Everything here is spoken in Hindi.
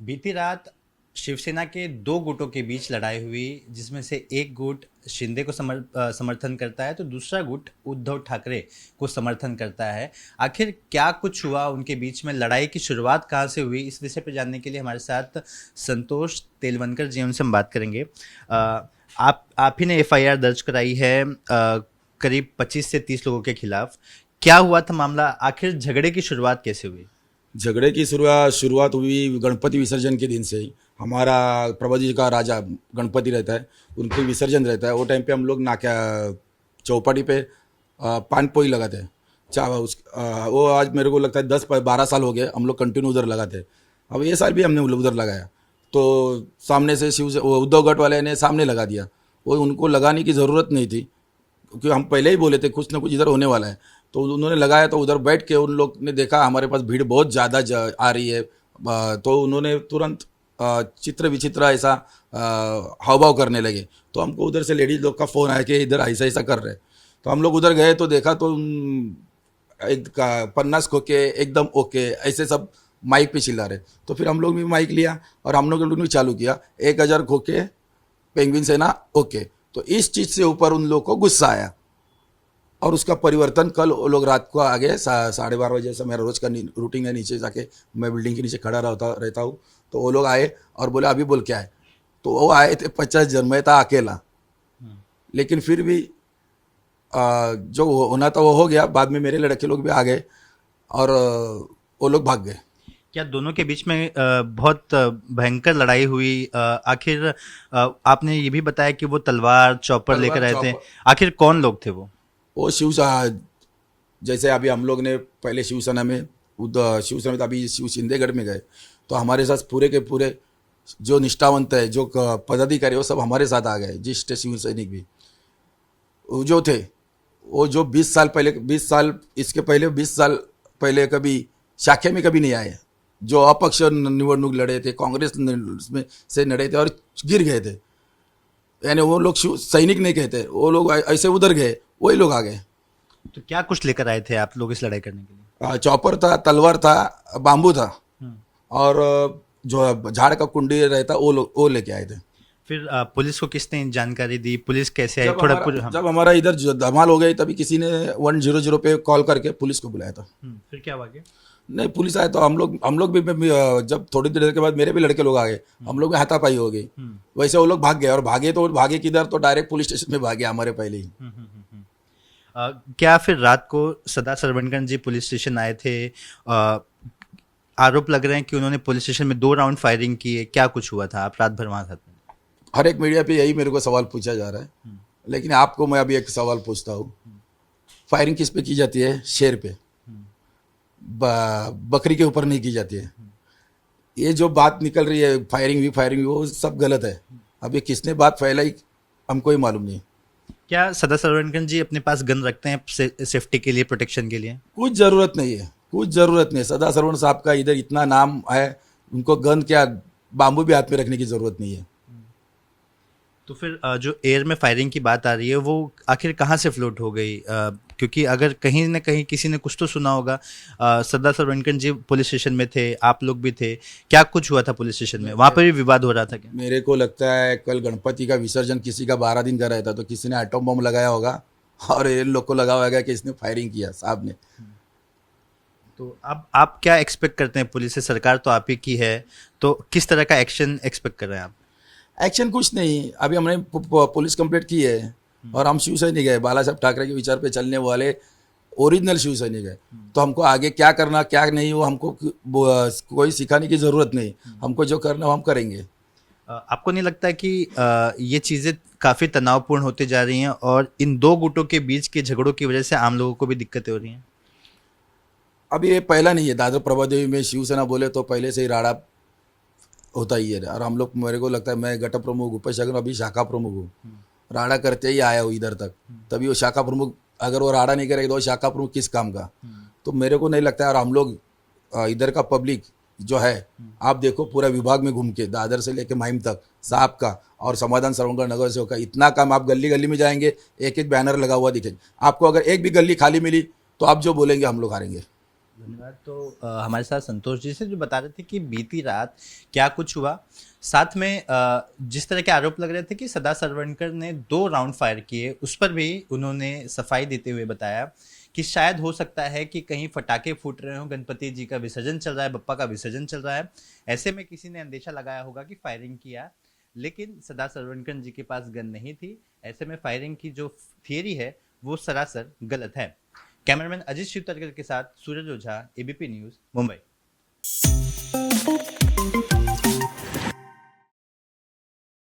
बीती रात शिवसेना के दो गुटों के बीच लड़ाई हुई, जिसमें से एक गुट शिंदे को समर्थन करता है तो दूसरा गुट उद्धव ठाकरे को समर्थन करता है। आखिर क्या कुछ हुआ उनके बीच में, लड़ाई की शुरुआत कहाँ से हुई, इस विषय पर जानने के लिए हमारे साथ संतोष तेलवनकर जी, उनसे हम बात करेंगे। आप ही ने एफआईआर दर्ज कराई है करीब 25 से 30 लोगों के खिलाफ। क्या हुआ था मामला, आखिर झगड़े की शुरुआत कैसे हुई? झगड़े की शुरुआत हुई गणपति विसर्जन के दिन से ही। हमारा प्रभा जी का राजा गणपति रहता है, उनके विसर्जन रहता है। वो टाइम पे हम लोग नाक्या चौपाटी पे पान पोई लगाते हैं। वो आज मेरे को लगता है 10-12 साल हो गए हम लोग कंटिन्यू उधर लगाते हैं। अब ये साल भी हमने उधर लगाया तो सामने से वो उद्धव गट वाले ने सामने लगा दिया। वो उनको लगाने की ज़रूरत नहीं थी क्योंकि हम पहले ही बोले थे कुछ ना कुछ इधर होने वाला है। तो उन्होंने लगाया तो उधर बैठ के उन लोग ने देखा हमारे पास भीड़ बहुत ज़्यादा आ रही है। तो उन्होंने तुरंत चित्र विचित्र ऐसा हाव भाव करने लगे। तो हमको उधर से लेडीज लोग का फ़ोन आया कि इधर ऐसा ऐसा कर रहे। तो हम लोग उधर गए तो देखा तो एक 50 खोके एकदम ओके ऐसे सब माइक पे चिल्ला रहे। तो फिर हम लोग भी माइक लिया और हम लोग भी चालू किया 1000 खोके पेंगुइन सेना ओके। तो इस चीज़ से ऊपर उन लोग को गुस्सा आया और उसका परिवर्तन कल वो लोग रात को आ गए 12:30 से। मेरा रोज़ का रूटीन है, नीचे जाके मैं बिल्डिंग के नीचे खड़ा रहता हूँ। तो वो लोग आए और बोले अभी बोल क्या है। तो वो आए थे 50 जन, मैं था अकेला। लेकिन फिर भी जो होना था वो हो गया। बाद में मेरे लड़के लोग भी आ गए और वो लोग भाग गए। क्या दोनों के बीच में बहुत भयंकर लड़ाई हुई? आखिर आपने ये भी बताया कि वो तलवार चॉपर लेकर आए थे। आखिर कौन लोग थे वो? जैसे अभी हम लोग ने पहले शिवसेना में शिवसेना में अभी शिंदेगढ़ में गए तो हमारे साथ पूरे के पूरे जो निष्ठावंत है, जो पदाधिकारी, वो सब हमारे साथ आ गए। ज्येष्ठ शिव सैनिक भी वो जो थे, वो जो 20 साल पहले, 20 साल इसके पहले 20 साल पहले कभी शाखे में कभी नहीं आए, जो अपक्ष निवडणूक लड़े थे, कांग्रेस में से लड़े थे और गिर गए थे। यानी वो लोग सैनिक नहीं कहते, वो लोग ऐसे उधर गए, वही लोग आ गए। तो क्या कुछ लेकर आए थे आप लोग इस लड़ाई करने के लिए? चॉपर था, तलवार था, बाम्बू था और जो झाड़ का कुंडी रहता वो लेके आए थे। फिर पुलिस को किसने जानकारी दी? पुलिस कैसे आई? थोड़ा जब हमारा इधर धमाल हो गई तभी किसी ने 100 पे कॉल करके पुलिस को बुलाया था। फिर क्या हुआ? नहीं, पुलिस आए तो हम लोग भी जब थोड़ी देर के बाद मेरे भी लड़के लोग आ गए, हम लोग में हाथापाई हो गई। वैसे वो लोग भाग गए और भागे किधर, तो डायरेक्ट पुलिस स्टेशन में भागे हमारे पहले ही। क्या फिर रात को सदा सरवणगंज जी पुलिस स्टेशन आए थे? आरोप लग रहे हैं कि उन्होंने पुलिस स्टेशन में 2 राउंड फायरिंग की है। क्या कुछ हुआ था? आप रात भर वहां थे? हर एक मीडिया पे यही मेरे को सवाल पूछा जा रहा है, लेकिन आपको मैं अभी एक सवाल पूछता हूँ। फायरिंग किस पे की जाती है? शेर पे, बकरी के ऊपर नहीं की जाती है। ये जो बात निकल रही है फायरिंग भी वो सब गलत है। अब ये किसने बात फैलाई हमको ही मालूम नहीं। क्या सदा सरवणगंज जी अपने पास गन रखते हैं सेफ्टी के लिए, प्रोटेक्शन के लिए? कुछ ज़रूरत नहीं है, कुछ ज़रूरत नहीं। सदा सरवण साहब का इधर इतना नाम है, उनको गन क्या बाम्बू भी हाथ में रखने की ज़रूरत नहीं है। तो फिर जो एयर में फायरिंग की बात आ रही है वो आखिर कहाँ से फ्लोट हो गई? क्योंकि अगर कहीं ना कहीं किसी ने कुछ तो सुना होगा। सरदार सरवणगंज जी पुलिस स्टेशन में थे, आप लोग भी थे। क्या कुछ हुआ था पुलिस स्टेशन में? वहाँ पर भी विवाद हो रहा था क्या? मेरे को लगता है कल गणपति का विसर्जन किसी का 12 दिन का रहता, तो किसी ने एटम बम लगाया होगा और इन लोग को लगा होगा कि इसने फायरिंग किया साहब ने। तो अब आप क्या एक्सपेक्ट करते हैं पुलिस से? सरकार तो आप ही की है, तो किस तरह का एक्शन एक्सपेक्ट कर रहे हैं आप? एक्शन कुछ नहीं, अभी हमने पुलिस कंप्लेंट की है और हम शिव सैनिक है, बाला साहब ठाकरे के विचार पे चलने वाले ओरिजिनल शिव सैनिक है। तो हमको आगे क्या करना क्या नहीं वो हमको कोई सिखाने की ज़रूरत नहीं। हमको जो करना वो हम करेंगे। आपको नहीं लगता कि ये चीज़ें काफ़ी तनावपूर्ण होती जा रही हैं और इन दो गुटों के बीच के झगड़ों की वजह से आम लोगों को भी दिक्कतें हो रही हैं? अब ये पहला नहीं है, दादर प्रभादेवी में शिवसेना बोले तो पहले से ही राड़ा होता ही है। और हम लोग, मेरे को लगता है मैं गट प्रमुख उपाध्यक्ष अभी शाखा प्रमुख हूँ, राड़ा करते ही आया हूँ इधर तक। तभी वो शाखा प्रमुख, अगर वो राड़ा नहीं करेगा तो वो शाखा प्रमुख किस काम का? तो मेरे को नहीं लगता है। और हम लोग इधर का पब्लिक जो है, आप देखो पूरा विभाग में घूम के दादर से लेके माहिम तक साहब का और समाधान सरवणगढ़ नगर सेवक का इतना काम, आप गली गली में जाएंगे एक एक बैनर लगा हुआ दिखेगा आपको। अगर एक भी गली खाली मिली तो आप जो बोलेंगे हम लोग हारेंगे। धन्यवाद। तो हमारे साथ संतोष जी से जो बता रहे थे कि बीती रात क्या कुछ हुआ, साथ में जिस तरह के आरोप लग रहे थे कि सदा सरवणकर ने 2 राउंड फायर किए, उस पर भी उन्होंने सफाई देते हुए बताया कि शायद हो सकता है कि कहीं फटाके फूट रहे हों, गणपति जी का विसर्जन चल रहा है, बप्पा का विसर्जन चल रहा है, ऐसे में किसी ने अंदेशा लगाया होगा कि फायरिंग किया। लेकिन सदा सरवणकर जी के पास गन नहीं थी, ऐसे में फायरिंग की जो थियरी है वो सरासर गलत है। कैमरामैन अजीत शिवतरकर के साथ सूरज ओझा, एबीपी न्यूज, मुंबई।